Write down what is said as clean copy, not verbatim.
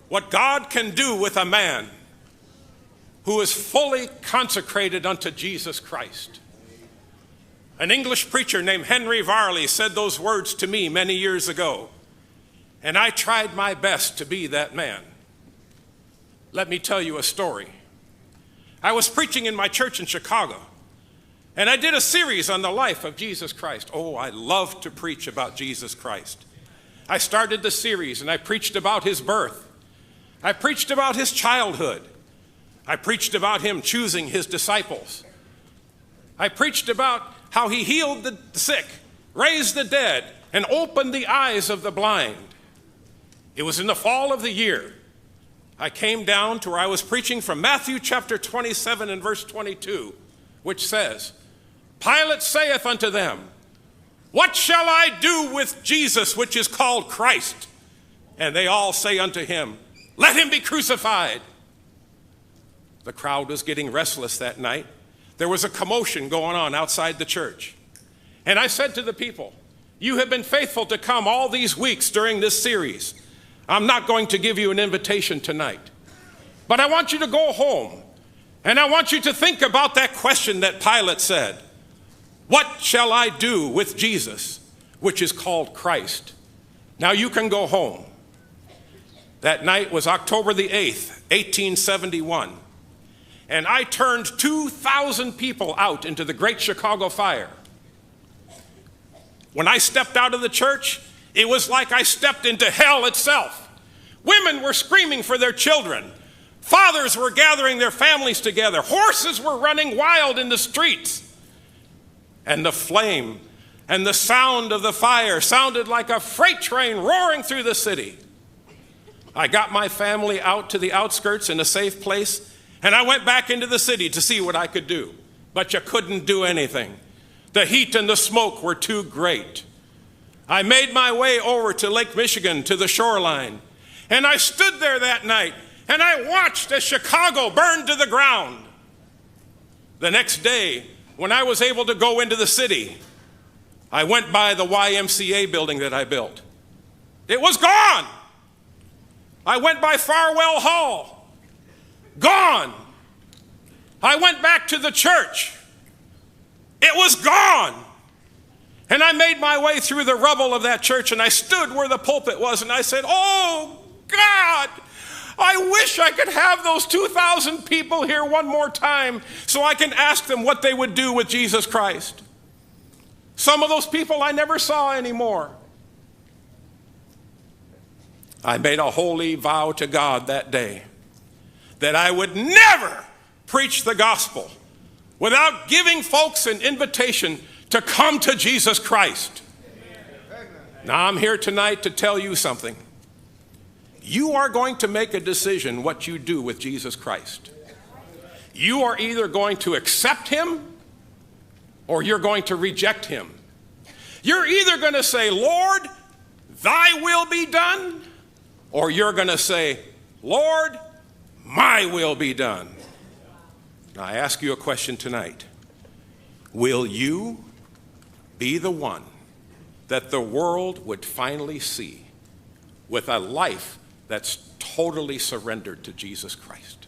what God can do with a man who is fully consecrated unto Jesus Christ. An English preacher named Henry Varley said those words to me many years ago, and I tried my best to be that man. Let me tell you a story. I was preaching in my church in Chicago, and I did a series on the life of Jesus Christ. Oh, I love to preach about Jesus Christ. I started the series, and I preached about his birth. I preached about his childhood. I preached about him choosing his disciples. I preached about how he healed the sick, raised the dead, and opened the eyes of the blind. It was in the fall of the year. I came down to where I was preaching from Matthew chapter 27 and verse 22, which says, Pilate saith unto them, What shall I do with Jesus, which is called Christ? And they all say unto him, Let him be crucified. The crowd was getting restless that night. There was a commotion going on outside the church. And I said to the people, You have been faithful to come all these weeks during this series. I'm not going to give you an invitation tonight. But I want you to go home, and I want you to think about that question that Pilate said. What shall I do with Jesus, which is called Christ? Now you can go home. That night was October the 8th, 1871. And I turned 2,000 people out into the Great Chicago Fire. When I stepped out of the church, it was like I stepped into hell itself. Women were screaming for their children. Fathers were gathering their families together. Horses were running wild in the streets. And the flame and the sound of the fire sounded like a freight train roaring through the city. I got my family out to the outskirts in a safe place, and I went back into the city to see what I could do. But you couldn't do anything. The heat and the smoke were too great. I made my way over to Lake Michigan, to the shoreline, and I stood there that night, and I watched as Chicago burned to the ground. The next day, when I was able to go into the city, I went by the YMCA building that I built. It was gone. I went by Farwell Hall. Gone. I went back to the church. It was gone. And I made my way through the rubble of that church, and I stood where the pulpit was, and I said, Oh, God, I wish I could have those 2,000 people here one more time so I can ask them what they would do with Jesus Christ. Some of those people I never saw anymore. I made a holy vow to God that day that I would never preach the gospel without giving folks an invitation to come to Jesus Christ. Now I'm here tonight to tell you something. You are going to make a decision what you do with Jesus Christ. You are either going to accept him or you're going to reject him. You're either going to say, Lord, thy will be done, or you're going to say, Lord, my will be done. Now, I ask you a question tonight. Will you be the one that the world would finally see with a life that's totally surrendered to Jesus Christ?